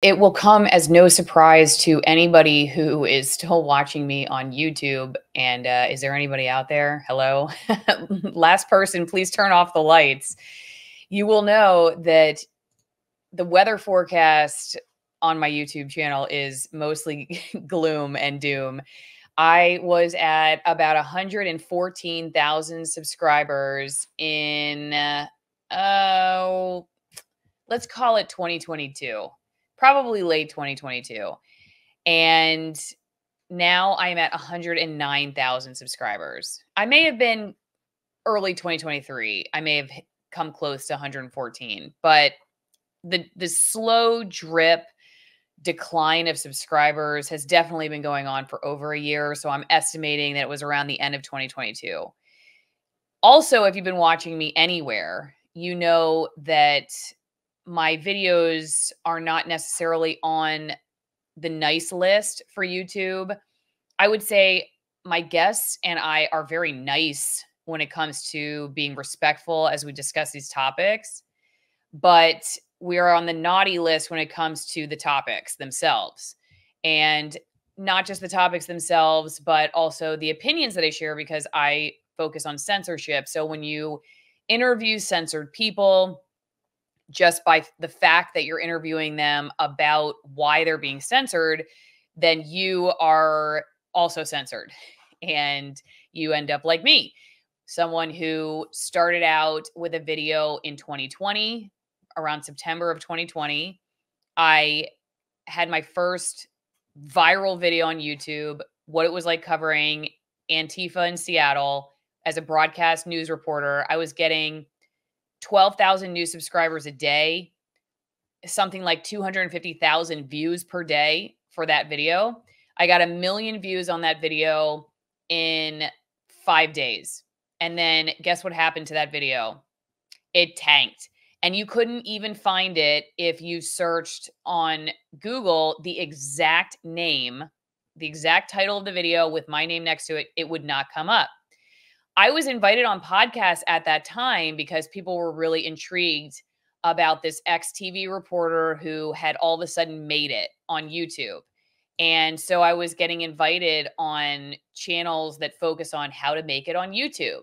It will come as no surprise to anybody who is still watching me on YouTube. And is there anybody out there? Hello. Last person, please turn off the lights. You will know that the weather forecast on my YouTube channel is mostly gloom and doom. I was at about 114,000 subscribers in, oh, let's call it 2022, probably late 2022. And now I'm at 109,000 subscribers. I may have been early 2023. I may have come close to 114, but the slow drip decline of subscribers has definitely been going on for over a year. So I'm estimating that it was around the end of 2022. Also, if you've been watching me anywhere, you know that my videos are not necessarily on the nice list for YouTube. I would say my guests and I are very nice when it comes to being respectful as we discuss these topics, but we are on the naughty list when it comes to the topics themselves. And not just the topics themselves, but also the opinions that I share, because I focus on censorship. So when you interview censored people, just by the fact that you're interviewing them about why they're being censored, then you are also censored. And you end up like me, someone who started out with a video in 2020, around September of 2020. I had my first viral video on YouTube, what it was like covering Antifa in Seattle as a broadcast news reporter. I was getting 12,000 new subscribers a day, something like 250,000 views per day for that video. I got 1 million views on that video in 5 days. And then guess what happened to that video? It tanked. And you couldn't even find it if you searched on Google the exact name, the exact title of the video with my name next to it. It would not come up. I was invited on podcasts at that time because people were really intrigued about this ex-TV reporter who had all of a sudden made it on YouTube. And so I was getting invited on channels that focus on how to make it on YouTube.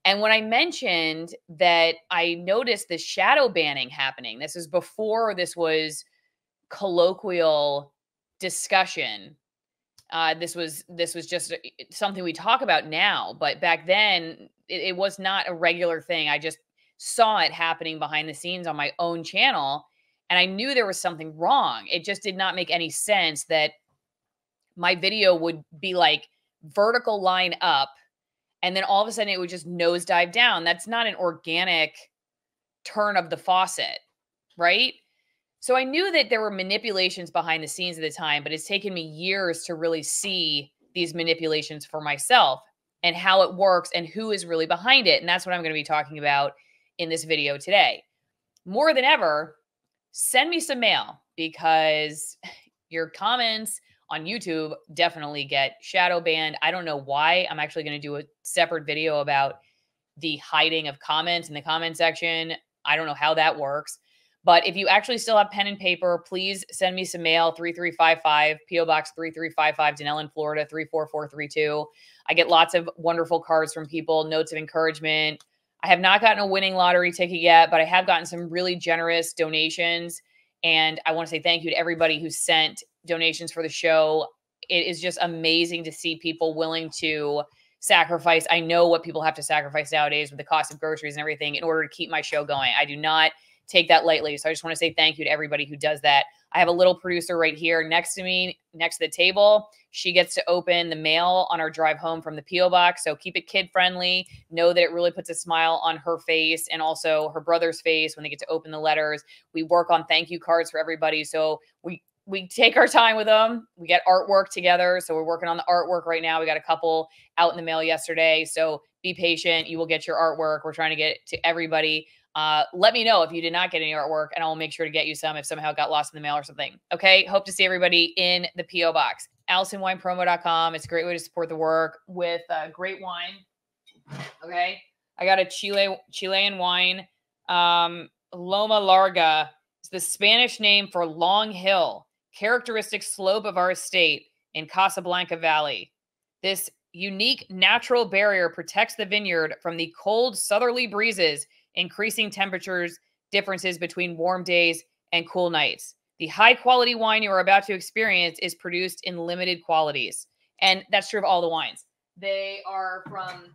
And when I mentioned that I noticed this shadow banning happening, this is before this was colloquial discussion. This was just something we talk about now, but back then it was not a regular thing. I just saw it happening behind the scenes on my own channel, and I knew there was something wrong. It just did not make any sense that my video would be like vertical line up, and then all of a sudden it would just nosedive down. That's not an organic turn of the faucet, right? So I knew that there were manipulations behind the scenes at the time, but it's taken me years to really see these manipulations for myself and how it works and who is really behind it. And that's what I'm going to be talking about in this video today. More than ever, send me some mail, because your comments on YouTube definitely get shadow banned. I don't know why. I'm actually going to do a separate video about the hiding of comments in the comment section. I don't know how that works. But if you actually still have pen and paper, please send me some mail, 3355, P.O. Box 3355, Denellen, Florida, 34432. I get lots of wonderful cards from people, notes of encouragement. I have not gotten a winning lottery ticket yet, but I have gotten some really generous donations. And I want to say thank you to everybody who sent donations for the show. It is just amazing to see people willing to sacrifice. I know what people have to sacrifice nowadays with the cost of groceries and everything in order to keep my show going. I do not take that lightly. So I just want to say thank you to everybody who does that. I have a little producer right here next to me, next to the table. She gets to open the mail on our drive home from the P.O. Box. So keep it kid friendly. Know that it really puts a smile on her face and also her brother's face when they get to open the letters. We work on thank you cards for everybody. So we take our time with them. We get artwork together. So we're working on the artwork right now. We got a couple out in the mail yesterday. So be patient. You will get your artwork. We're trying to get it to everybody. Let me know if you did not get any artwork, and I'll make sure to get you some if somehow got lost in the mail or something. Okay. Hope to see everybody in the P.O. Box. AlisonWinePromo.com. It's a great way to support the work with great wine. Okay. I got a Chilean wine. Loma Larga is It's the Spanish name for long hill, characteristic slope of our estate in Casablanca Valley. This unique natural barrier protects the vineyard from the cold southerly breezes, increasing temperatures differences between warm days and cool nights. The high quality wine you are about to experience is produced in limited qualities. And that's true of all the wines. They are from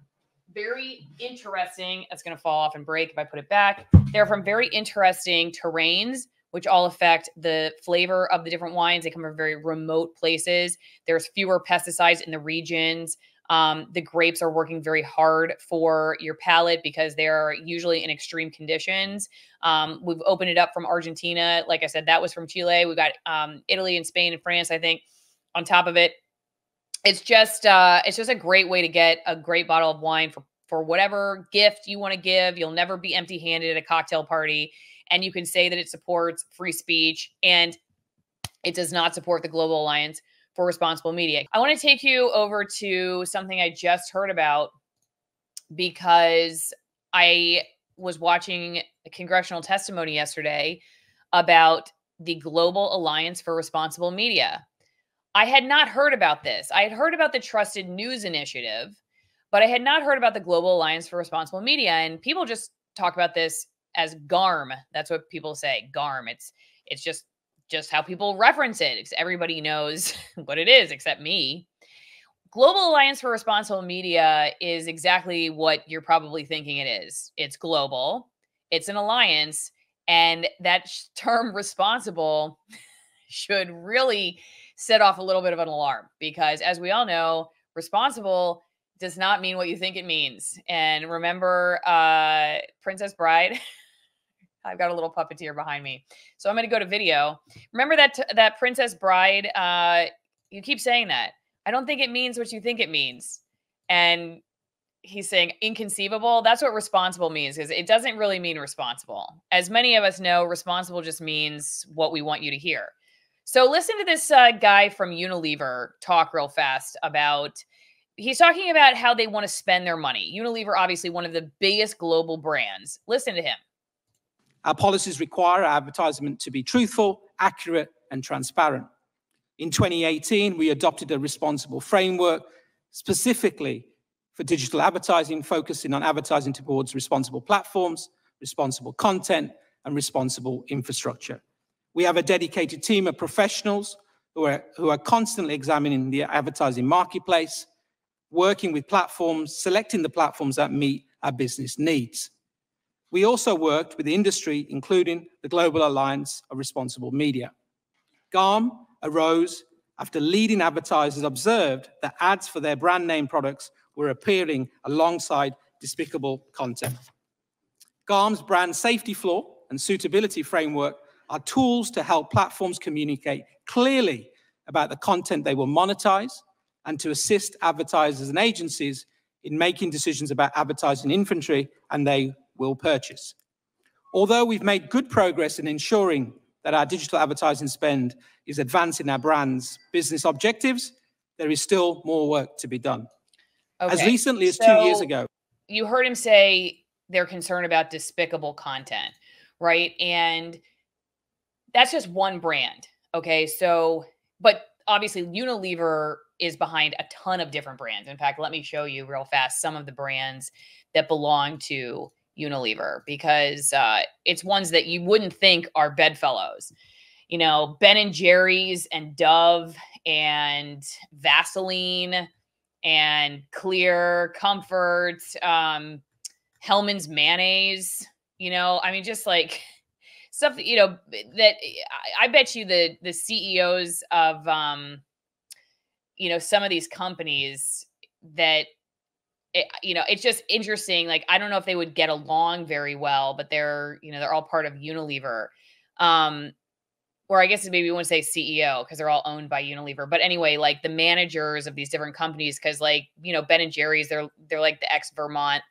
very interesting, it's going to fall off and break if I put it back. They're from very interesting terrains, which all affect the flavor of the different wines. They come from very remote places. There's fewer pesticides in the regions. The grapes are working very hard for your palate because they're usually in extreme conditions. We've opened it up from Argentina. Like I said, that was from Chile. We've got Italy and Spain and France, I think, on top of it. It's just a great way to get a great bottle of wine for whatever gift you want to give. You'll never be empty-handed at a cocktail party. And you can say that it supports free speech, and it does not support the Global Alliance for Responsible Media. I want to take you over to something I just heard about because I was watching a congressional testimony yesterday about the Global Alliance for Responsible Media. I had not heard about this. I had heard about the Trusted News Initiative, but I had not heard about the Global Alliance for Responsible Media. And people just talk about this as GARM. That's what people say, GARM. It's just how people reference it. Everybody knows what it is except me. Global Alliance for Responsible Media is exactly what you're probably thinking it is. It's global. It's an alliance. And that term responsible should really set off a little bit of an alarm because, as we all know, responsible does not mean what you think it means. And remember Princess Bride? I've got a little puppeteer behind me. So I'm going to go to video. Remember that Princess Bride? You keep saying that. I don't think it means what you think it means. And he's saying inconceivable. That's what responsible means, because it doesn't really mean responsible. As many of us know, responsible just means what we want you to hear. So listen to this guy from Unilever talk real fast about, he's talking about how they want to spend their money. Unilever, obviously one of the biggest global brands. Listen to him. Our policies require our advertisement to be truthful, accurate, and transparent. In 2018, we adopted a responsible framework specifically for digital advertising, focusing on advertising towards responsible platforms, responsible content, and responsible infrastructure. We have a dedicated team of professionals who are constantly examining the advertising marketplace, working with platforms, selecting the platforms that meet our business needs. We also worked with the industry, including the Global Alliance of Responsible Media. GARM arose after leading advertisers observed that ads for their brand name products were appearing alongside despicable content. GARM's brand safety flaw and suitability framework are tools to help platforms communicate clearly about the content they will monetize and to assist advertisers and agencies in making decisions about advertising inventory and they will purchase. Although we've made good progress in ensuring that our digital advertising spend is advancing our brand's business objectives, there is still more work to be done. Okay. As recently as 2 years ago. You heard him say they're concerned about despicable content, right? And that's just one brand, okay? So, but obviously Unilever is behind a ton of different brands. In fact, let me show you real fast some of the brands that belong to Unilever, because it's ones that you wouldn't think are bedfellows. You know, Ben & Jerry's and Dove and Vaseline and Clear, Comfort, Hellmann's mayonnaise, you know, I mean, just like stuff that, you know, that I bet you the CEOs of, you know, some of these companies that, you know, it's just interesting. Like, I don't know if they would get along very well, but they're, you know, they're all part of Unilever. Or I guess maybe we want to say CEO because they're all owned by Unilever. But anyway, like the managers of these different companies, because like, you know, Ben & Jerry's, they're like the ex-Vermont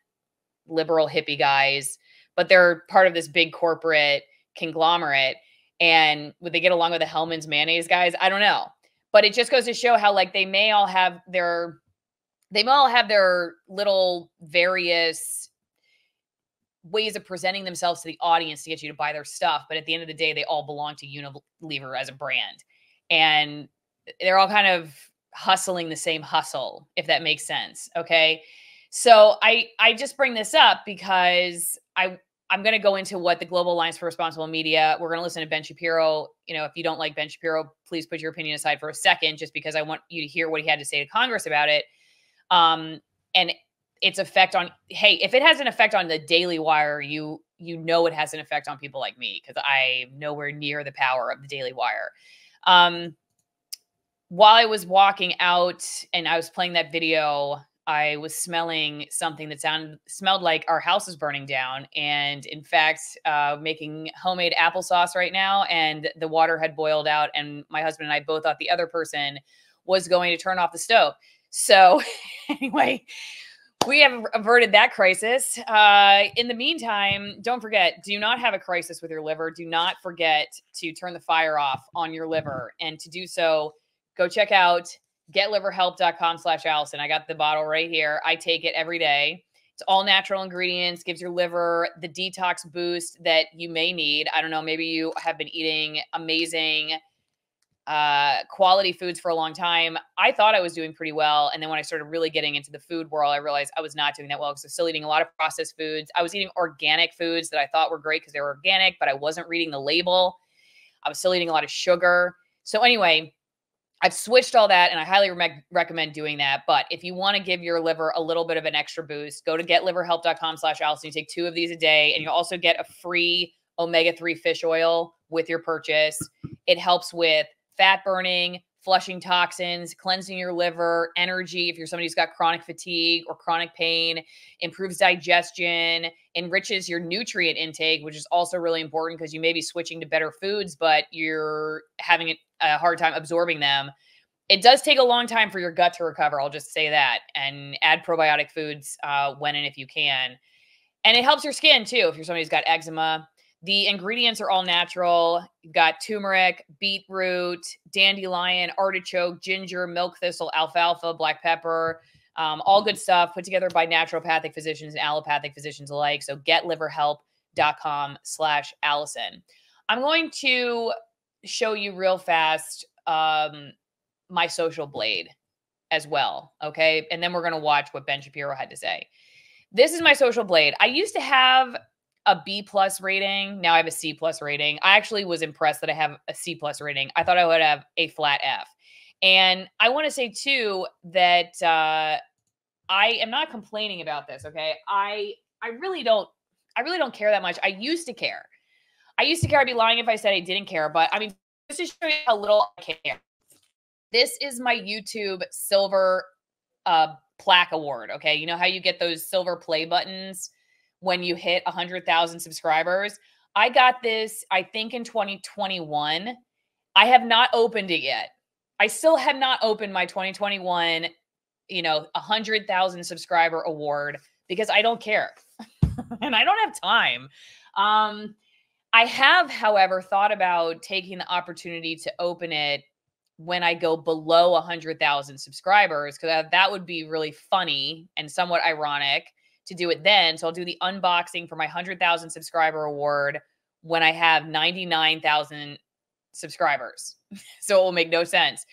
liberal hippie guys, but they're part of this big corporate conglomerate. And would they get along with the Hellmann's mayonnaise guys? I don't know. But it just goes to show how like they may all have their little various ways of presenting themselves to the audience to get you to buy their stuff. But at the end of the day, they all belong to Unilever as a brand. And they're all kind of hustling the same hustle, if that makes sense. Okay. So I just bring this up because I'm going to go into what the Global Alliance for Responsible Media, we're going to listen to Ben Shapiro. You know, if you don't like Ben Shapiro, please put your opinion aside for a second, just because I want you to hear what he had to say to Congress about it. And its effect on, hey, if it has an effect on the Daily Wire, you know it has an effect on people like me, because I'm nowhere near the power of the Daily Wire. While I was walking out and I was playing that video, I was smelling something that smelled like our house is burning down. And in fact, making homemade applesauce right now, and the water had boiled out, and my husband and I both thought the other person was going to turn off the stove. So anyway, we have averted that crisis. In the meantime, don't forget, do not have a crisis with your liver. Do not forget to turn the fire off on your liver. And to do so, go check out getliverhelp.com/Alison. I got the bottle right here. I take it every day. It's all natural ingredients, gives your liver the detox boost that you may need. I don't know, maybe you have been eating amazing quality foods for a long time. I thought I was doing pretty well. And then when I started really getting into the food world, I realized I was not doing that well, because I was still eating a lot of processed foods. I was eating organic foods that I thought were great because they were organic, but I wasn't reading the label. I was still eating a lot of sugar. So anyway, I've switched all that, and I highly recommend doing that. But if you want to give your liver a little bit of an extra boost, go to getliverhelp.com/Alison. You take 2 of these a day, and you'll also get a free omega-3 fish oil with your purchase. It helps with fat burning, flushing toxins, cleansing your liver, energy if you're somebody who's got chronic fatigue or chronic pain, improves digestion, enriches your nutrient intake, which is also really important because you may be switching to better foods, but you're having a hard time absorbing them. It does take a long time for your gut to recover, I'll just say that, and add probiotic foods when and if you can. And it helps your skin too if you're somebody who's got eczema. The ingredients are all natural. You've got turmeric, beetroot, dandelion, artichoke, ginger, milk thistle, alfalfa, black pepper, all good stuff put together by naturopathic physicians and allopathic physicians alike. So getliverhelp.com/Alison. I'm going to show you real fast my social blade as well, okay? And then we're going to watch what Ben Shapiro had to say. This is my social blade. I used to have a B+ rating. Now I have a C+ rating. I actually was impressed that I have a C+ rating. I thought I would have a flat F. And I want to say too that I am not complaining about this. Okay. I really don't care that much. I used to care. I'd be lying if I said I didn't care, but I mean, just to show you how little I care. This is my YouTube silver plaque award. Okay. You know how you get those silver play buttons when you hit 100,000 subscribers? I got this, I think, in 2021. I have not opened it yet. I still have not opened my 2021, 100,000 subscriber award, because I don't care. And I don't have time. I have, however, thought about taking the opportunity to open it when I go below 100,000 subscribers, because that would be really funny and somewhat ironic to do it then. So I'll do the unboxing for my 100,000 subscriber award when I have 99,000 subscribers. So it will make no sense.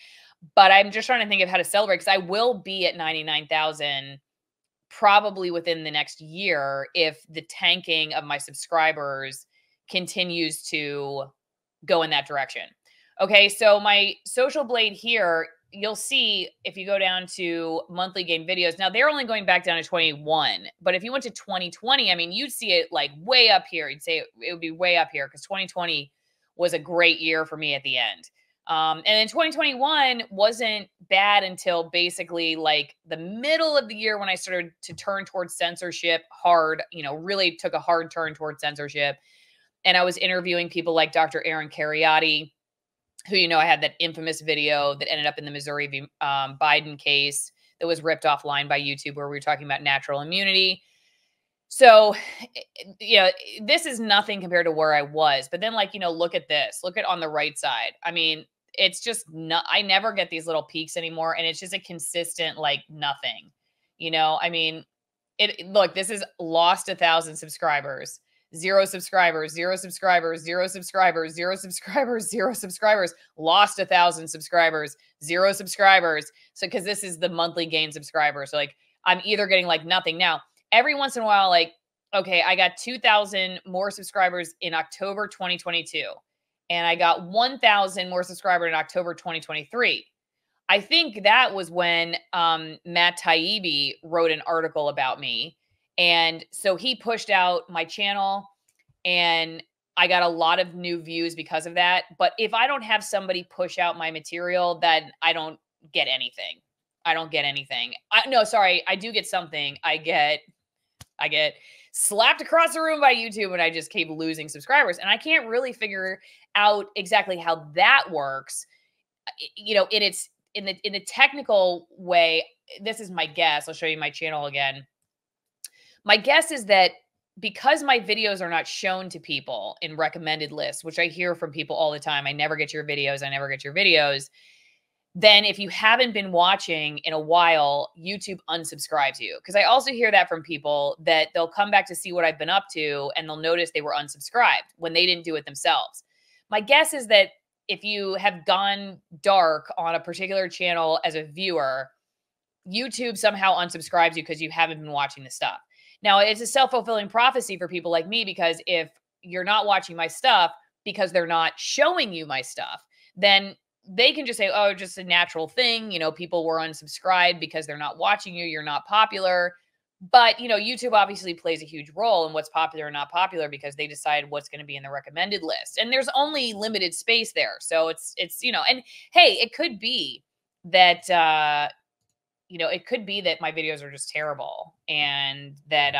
But I'm just trying to think of how to celebrate, because I will be at 99,000 probably within the next year if the tanking of my subscribers continues to go in that direction. Okay, so my social blade here, you'll see if you go down to monthly gain videos. Now, they're only going back down to 21. But if you went to 2020, I mean, you'd see it like way up here. You'd say it would be way up here, because 2020 was a great year for me at the end. And then 2021 wasn't bad until basically like the middle of the year, when I started to turn towards censorship hard, really took a hard turn towards censorship. And I was interviewing people like Dr. Aaron Kheriaty, who, I had that infamous video that ended up in the Missouri Biden case that was ripped offline by YouTube, where we were talking about natural immunity. So, this is nothing compared to where I was. But then, look at this. Look at on the right side. I mean, it's just not, I never get these little peaks anymore. And it's just a consistent, nothing. I mean, Look, this is lost 1,000 subscribers. 0 subscribers, 0 subscribers, 0 subscribers, 0 subscribers, 0 subscribers, lost 1,000 subscribers, 0 subscribers. So, because this is the monthly gain subscribers. So, like, I'm either getting like nothing. Now, every once in a while, like, okay, I got 2,000 more subscribers in October 2022, and I got 1,000 more subscribers in October 2023. I think that was when Matt Taibbi wrote an article about me. And so he pushed out my channel, and I got a lot of new views because of that. But if I don't have somebody push out my material, then I don't get anything. I don't get anything. No, sorry, I do get something. I get slapped across the room by YouTube, and I just keep losing subscribers. And I can't really figure out exactly how that works. You know, in the technical way, this is my guess. I'll show you my channel again. My guess is that because my videos are not shown to people in recommended lists, which I hear from people all the time, I never get your videos, I never get your videos. Then if you haven't been watching in a while, YouTube unsubscribes you. Because I also hear that from people that they'll come back to see what I've been up to, and they'll notice they were unsubscribed when they didn't do it themselves. My guess is that if you have gone dark on a particular channel as a viewer, YouTube somehow unsubscribes you because you haven't been watching the stuff. Now, it's a self-fulfilling prophecy for people like me, because if you're not watching my stuff because they're not showing you my stuff, then they can just say, oh, just a natural thing. You know, people were unsubscribed because they're not watching you. You're not popular. But, you know, YouTube obviously plays a huge role in what's popular and not popular, because they decide what's going to be in the recommended list. And there's only limited space there. So it's, you know, and hey, it could be that, you know, it could be that my videos are just terrible, and that,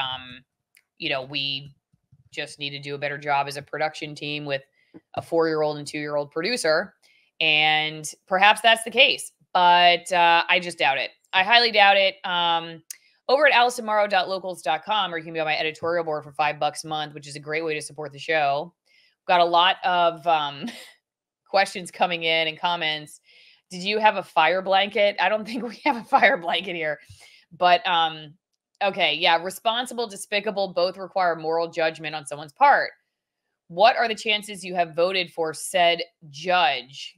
you know, we just need to do a better job as a production team with a 4-year-old and 2-year-old producer. And perhaps that's the case, but I just doubt it. I highly doubt it. Over at AlisonMorrow.locals.com, or you can be on my editorial board for $5 a month, which is a great way to support the show. Got a lot of questions coming in and comments. Did you have a fire blanket? I don't think we have a fire blanket here, but okay. Yeah. Responsible, despicable, both require moral judgment on someone's part. What are the chances you have voted for said judge?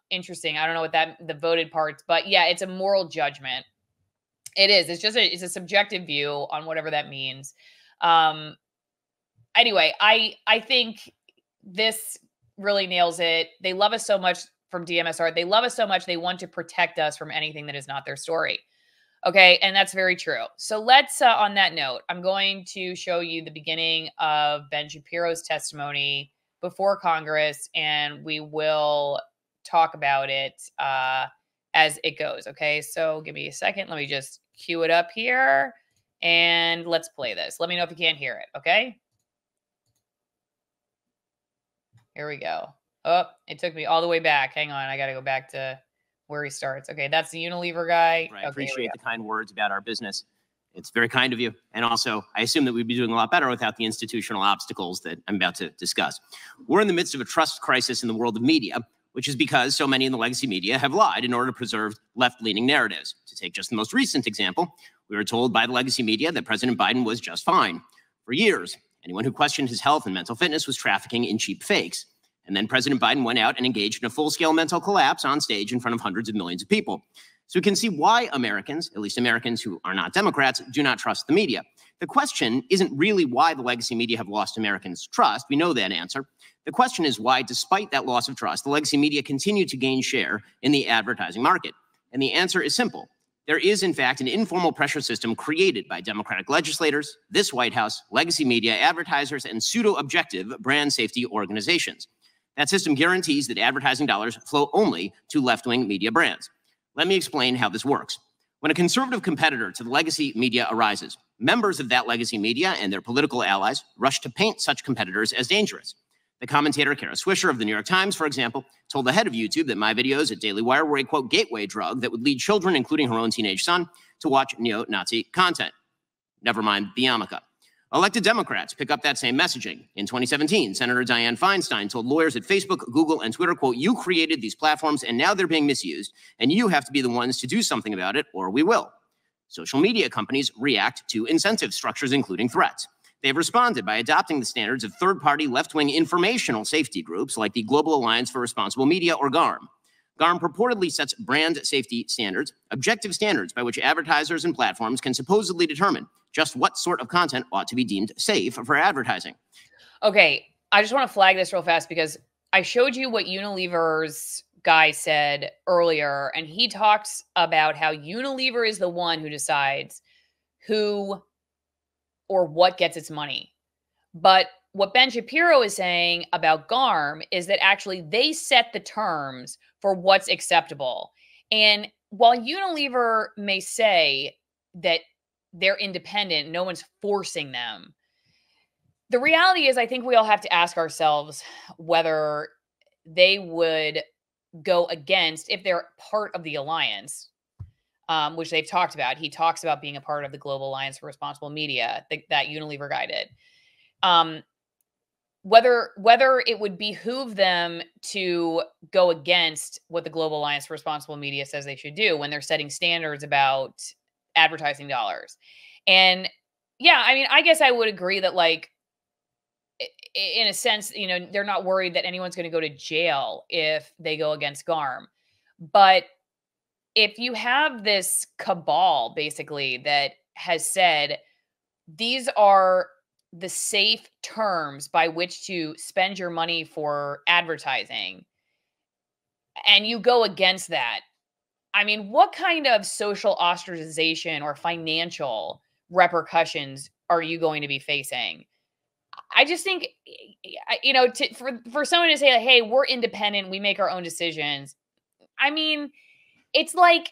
Interesting. I don't know what the voted parts, but yeah, it's a moral judgment. It is. It's just it's a subjective view on whatever that means. Anyway, I think this really nails it. They love us so much from DMSR. They love us so much. They want to protect us from anything that is not their story. Okay. And that's very true. So let's, on that note, I'm going to show you the beginning of Ben Shapiro's testimony before Congress, and we will talk about it as it goes. Okay. So give me a second. Let me just cue it up here, and let's play this. Let me know if you can't hear it. Okay. Here we go. Oh, it took me all the way back. Hang on. I got to go back to where he starts. Okay, that's the Unilever guy. Right. I appreciate the kind words about our business. It's very kind of you. And also, I assume that we'd be doing a lot better without the institutional obstacles that I'm about to discuss. We're in the midst of a trust crisis in the world of media, which is because so many in the legacy media have lied in order to preserve left-leaning narratives. To take just the most recent example, we were told by the legacy media that President Biden was just fine. For years, anyone who questioned his health and mental fitness was trafficking in cheap fakes. And then President Biden went out and engaged in a full-scale mental collapse on stage in front of hundreds of millions of people. So we can see why Americans, at least Americans who are not Democrats, do not trust the media. The question isn't really why the legacy media have lost Americans' trust. We know that answer. The question is why, despite that loss of trust, the legacy media continue to gain share in the advertising market. And the answer is simple. There is, in fact, an informal pressure system created by Democratic legislators, this White House, legacy media, advertisers, and pseudo-objective brand safety organizations. That system guarantees that advertising dollars flow only to left-wing media brands. Let me explain how this works. When a conservative competitor to the legacy media arises, members of that legacy media and their political allies rush to paint such competitors as dangerous. The commentator Kara Swisher of the New York Times, for example, told the head of YouTube that my videos at Daily Wire were a, quote, gateway drug that would lead children, including her own teenage son, to watch neo-Nazi content. Never mind the yarmulke. Elected Democrats pick up that same messaging. In 2017, Senator Dianne Feinstein told lawyers at Facebook, Google, and Twitter, quote, you created these platforms and now they're being misused, and you have to be the ones to do something about it, or we will. Social media companies react to incentive structures, including threats. They have responded by adopting the standards of third-party left-wing informational safety groups like the Global Alliance for Responsible Media, or GARM. GARM purportedly sets brand safety standards, objective standards by which advertisers and platforms can supposedly determine just what sort of content ought to be deemed safe for advertising. Okay, I just want to flag this real fast because I showed you what Unilever's guy said earlier, and he talks about how Unilever is the one who decides who or what gets its money. But what Ben Shapiro is saying about GARM is that actually they set the terms for what's acceptable. And while Unilever may say that they're independent, no one's forcing them, the reality is I think we all have to ask ourselves whether they would go against, if they're part of the alliance, which they've talked about. He talks about being a part of the Global Alliance for Responsible Media, that Unilever guy did. Whether it would behoove them to go against what the Global Alliance for Responsible Media says they should do when they're setting standards about advertising dollars. And yeah, I mean, I guess I would agree that, like, in a sense, you know, they're not worried that anyone's going to go to jail if they go against GARM. But if you have this cabal, basically, that has said, these are the safe terms by which to spend your money for advertising, and you go against that, I mean, what kind of social ostracization or financial repercussions are you going to be facing? I just think, you know, for someone to say, like, hey, we're independent, we make our own decisions. I mean, it's like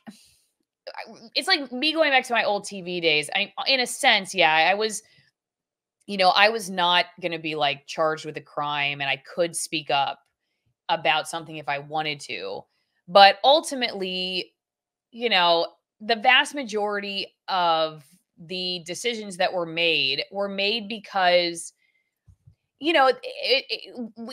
me going back to my old TV days. In a sense, yeah, I was not going to be like charged with a crime, and I could speak up about something if I wanted to. But ultimately, you know, the vast majority of the decisions that were made because, you know,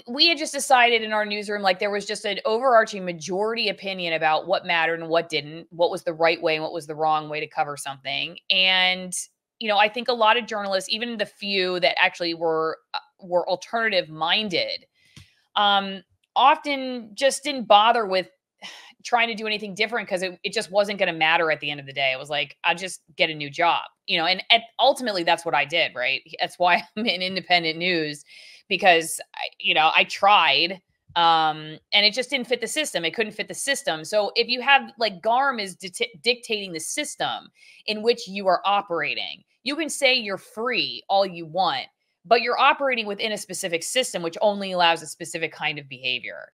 we had just decided in our newsroom, like, there was just an overarching majority opinion about what mattered and what didn't, what was the right way and what was the wrong way to cover something. And, you know, I think a lot of journalists, even the few that actually were alternative minded, often just didn't bother with trying to do anything different because it just wasn't going to matter at the end of the day. It was like, I'll just get a new job, you know, and ultimately that's what I did, right? That's why I'm in independent news, because I tried, and it just didn't fit the system. It couldn't fit the system. So if you have, like, GARM is dictating the system in which you are operating, you can say you're free all you want, but you're operating within a specific system, which only allows a specific kind of behavior.